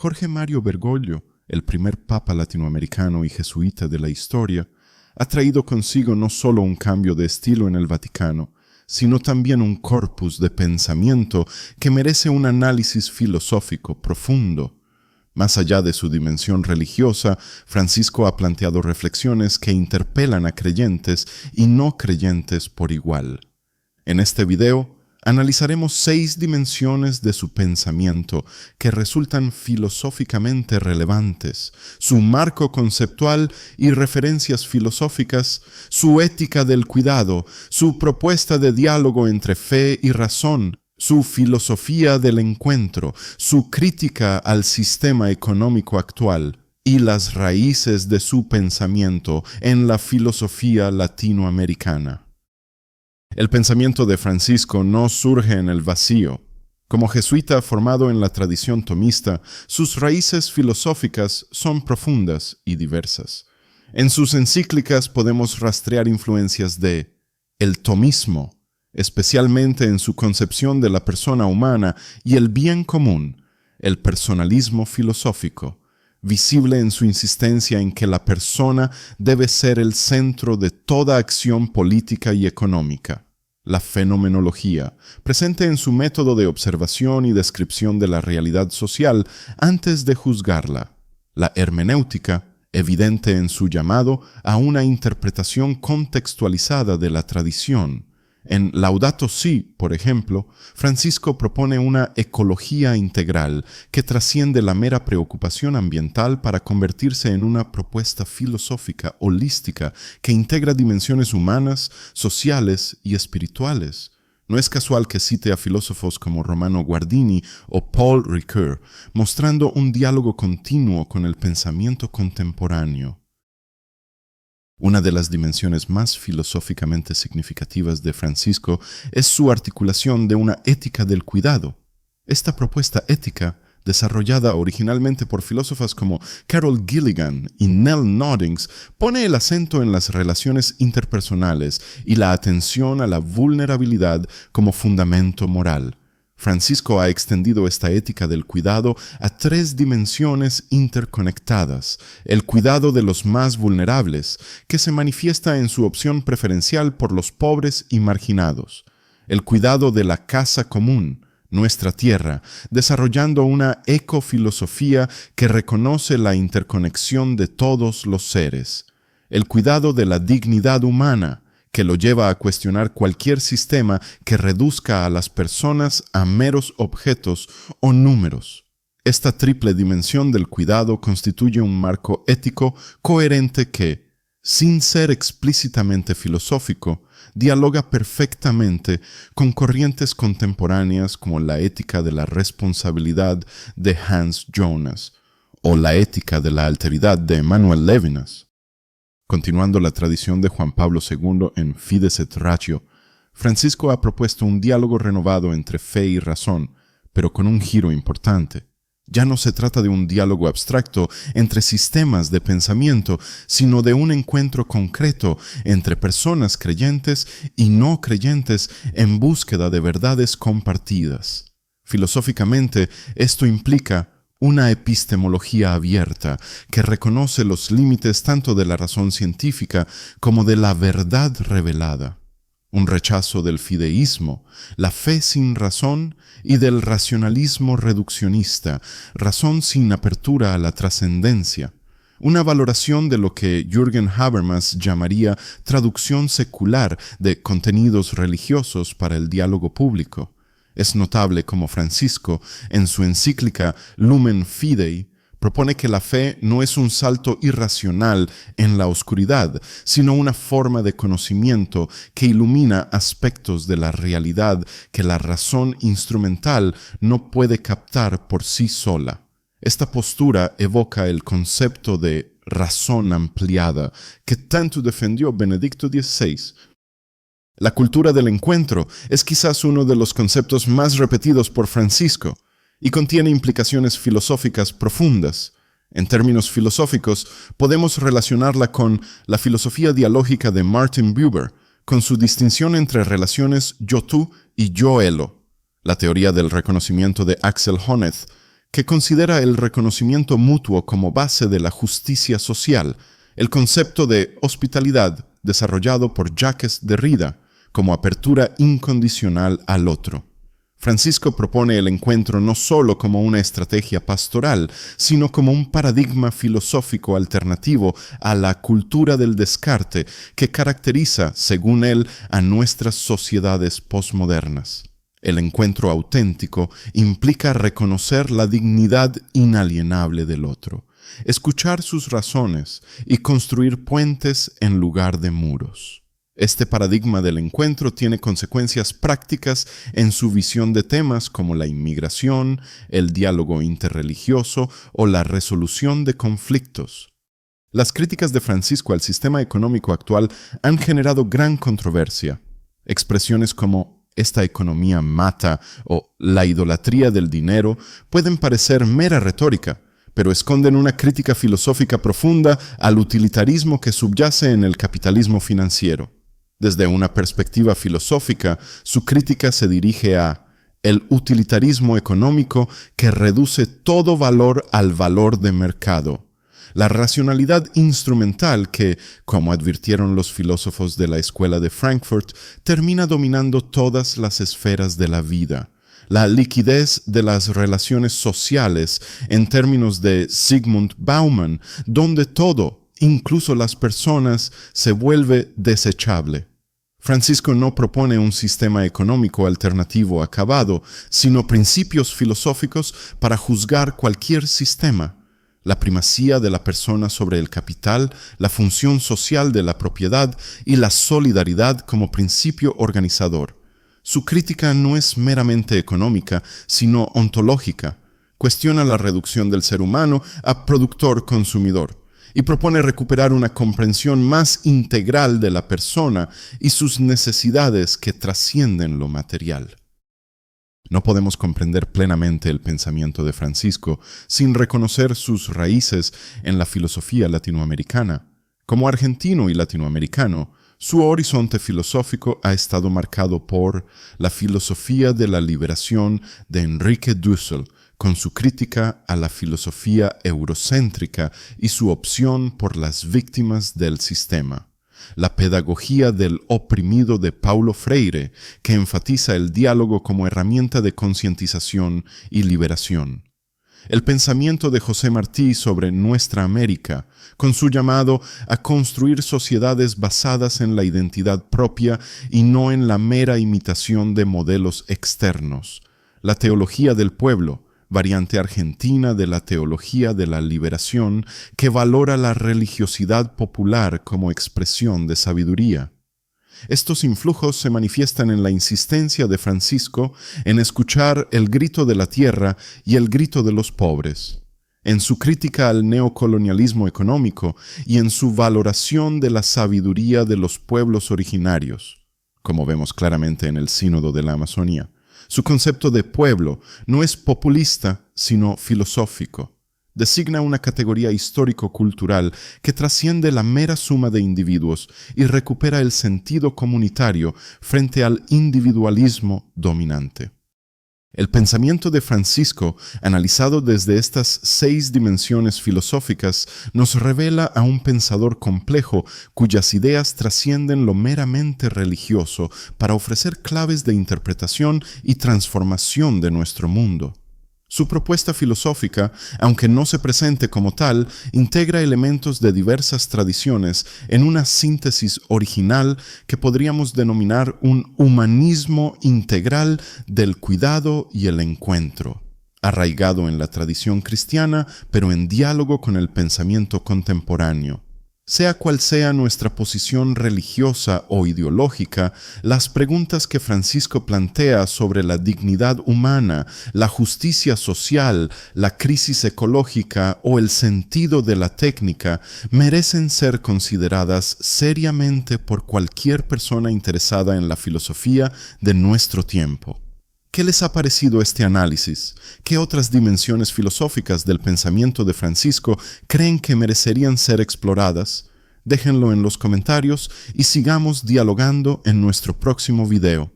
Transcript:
Jorge Mario Bergoglio, el primer papa latinoamericano y jesuita de la historia, ha traído consigo no solo un cambio de estilo en el Vaticano, sino también un corpus de pensamiento que merece un análisis filosófico profundo. Más allá de su dimensión religiosa, Francisco ha planteado reflexiones que interpelan a creyentes y no creyentes por igual. En este video, analizaremos 6 dimensiones de su pensamiento que resultan filosóficamente relevantes, su marco conceptual y referencias filosóficas, su ética del cuidado, su propuesta de diálogo entre fe y razón, su filosofía del encuentro, su crítica al sistema económico actual y las raíces de su pensamiento en la filosofía latinoamericana. El pensamiento de Francisco no surge en el vacío. Como jesuita formado en la tradición tomista, sus raíces filosóficas son profundas y diversas. En sus encíclicas podemos rastrear influencias de el tomismo, especialmente en su concepción de la persona humana y el bien común, el personalismo filosófico, visible en su insistencia en que la persona debe ser el centro de toda acción política y económica. La fenomenología, presente en su método de observación y descripción de la realidad social antes de juzgarla. La hermenéutica, evidente en su llamado a una interpretación contextualizada de la tradición. En Laudato Si, por ejemplo, Francisco propone una ecología integral que trasciende la mera preocupación ambiental para convertirse en una propuesta filosófica holística que integra dimensiones humanas, sociales y espirituales. No es casual que cite a filósofos como Romano Guardini o Paul Ricoeur, mostrando un diálogo continuo con el pensamiento contemporáneo. Una de las dimensiones más filosóficamente significativas de Francisco es su articulación de una ética del cuidado. Esta propuesta ética, desarrollada originalmente por filósofas como Carol Gilligan y Nell Noddings, pone el acento en las relaciones interpersonales y la atención a la vulnerabilidad como fundamento moral. Francisco ha extendido esta ética del cuidado a 3 dimensiones interconectadas: el cuidado de los más vulnerables, que se manifiesta en su opción preferencial por los pobres y marginados; el cuidado de la casa común, nuestra tierra, desarrollando una ecofilosofía que reconoce la interconexión de todos los seres; el cuidado de la dignidad humana, que lo lleva a cuestionar cualquier sistema que reduzca a las personas a meros objetos o números. Esta triple dimensión del cuidado constituye un marco ético coherente que, sin ser explícitamente filosófico, dialoga perfectamente con corrientes contemporáneas como la ética de la responsabilidad de Hans Jonas o la ética de la alteridad de Emmanuel Levinas. Continuando la tradición de Juan Pablo II en Fides et Ratio, Francisco ha propuesto un diálogo renovado entre fe y razón, pero con un giro importante. Ya no se trata de un diálogo abstracto entre sistemas de pensamiento, sino de un encuentro concreto entre personas creyentes y no creyentes en búsqueda de verdades compartidas. Filosóficamente, esto implica una epistemología abierta que reconoce los límites tanto de la razón científica como de la verdad revelada. Un rechazo del fideísmo, la fe sin razón, y del racionalismo reduccionista, razón sin apertura a la trascendencia. Una valoración de lo que Jürgen Habermas llamaría traducción secular de contenidos religiosos para el diálogo público. Es notable como Francisco, en su encíclica Lumen Fidei, propone que la fe no es un salto irracional en la oscuridad, sino una forma de conocimiento que ilumina aspectos de la realidad que la razón instrumental no puede captar por sí sola. Esta postura evoca el concepto de razón ampliada que tanto defendió Benedicto XVI. La cultura del encuentro es quizás uno de los conceptos más repetidos por Francisco y contiene implicaciones filosóficas profundas. En términos filosóficos, podemos relacionarla con la filosofía dialógica de Martin Buber, con su distinción entre relaciones yo-tú y yo-elo, la teoría del reconocimiento de Axel Honneth, que considera el reconocimiento mutuo como base de la justicia social, el concepto de hospitalidad desarrollado por Jacques Derrida como apertura incondicional al otro. Francisco propone el encuentro no solo como una estrategia pastoral, sino como un paradigma filosófico alternativo a la cultura del descarte que caracteriza, según él, a nuestras sociedades posmodernas. El encuentro auténtico implica reconocer la dignidad inalienable del otro, escuchar sus razones y construir puentes en lugar de muros. Este paradigma del encuentro tiene consecuencias prácticas en su visión de temas como la inmigración, el diálogo interreligioso o la resolución de conflictos. Las críticas de Francisco al sistema económico actual han generado gran controversia. Expresiones como «esta economía mata» o «la idolatría del dinero» pueden parecer mera retórica, pero esconden una crítica filosófica profunda al utilitarismo que subyace en el capitalismo financiero. Desde una perspectiva filosófica, su crítica se dirige a el utilitarismo económico que reduce todo valor al valor de mercado, la racionalidad instrumental que, como advirtieron los filósofos de la Escuela de Frankfurt, termina dominando todas las esferas de la vida, la liquidez de las relaciones sociales en términos de Zygmunt Bauman, donde todo, incluso las personas, se vuelve desechable. Francisco no propone un sistema económico alternativo acabado, sino principios filosóficos para juzgar cualquier sistema. La primacía de la persona sobre el capital, la función social de la propiedad y la solidaridad como principio organizador. Su crítica no es meramente económica, sino ontológica. Cuestiona la reducción del ser humano a productor-consumidor y propone recuperar una comprensión más integral de la persona y sus necesidades que trascienden lo material. No podemos comprender plenamente el pensamiento de Francisco sin reconocer sus raíces en la filosofía latinoamericana. Como argentino y latinoamericano, su horizonte filosófico ha estado marcado por la filosofía de la liberación de Enrique Dussel, con su crítica a la filosofía eurocéntrica y su opción por las víctimas del sistema. La pedagogía del oprimido de Paulo Freire, que enfatiza el diálogo como herramienta de concientización y liberación. El pensamiento de José Martí sobre nuestra América, con su llamado a construir sociedades basadas en la identidad propia y no en la mera imitación de modelos externos. La teología del pueblo, variante argentina de la teología de la liberación, que valora la religiosidad popular como expresión de sabiduría. Estos influjos se manifiestan en la insistencia de Francisco en escuchar el grito de la tierra y el grito de los pobres, en su crítica al neocolonialismo económico y en su valoración de la sabiduría de los pueblos originarios, como vemos claramente en el Sínodo de la Amazonía. Su concepto de pueblo no es populista, sino filosófico. Designa una categoría histórico-cultural que trasciende la mera suma de individuos y recupera el sentido comunitario frente al individualismo dominante. El pensamiento de Francisco, analizado desde estas 6 dimensiones filosóficas, nos revela a un pensador complejo cuyas ideas trascienden lo meramente religioso para ofrecer claves de interpretación y transformación de nuestro mundo. Su propuesta filosófica, aunque no se presente como tal, integra elementos de diversas tradiciones en una síntesis original que podríamos denominar un humanismo integral del cuidado y el encuentro, arraigado en la tradición cristiana, pero en diálogo con el pensamiento contemporáneo. Sea cual sea nuestra posición religiosa o ideológica, las preguntas que Francisco plantea sobre la dignidad humana, la justicia social, la crisis ecológica o el sentido de la técnica merecen ser consideradas seriamente por cualquier persona interesada en la filosofía de nuestro tiempo. ¿Qué les ha parecido este análisis? ¿Qué otras dimensiones filosóficas del pensamiento de Francisco creen que merecerían ser exploradas? Déjenlo en los comentarios y sigamos dialogando en nuestro próximo video.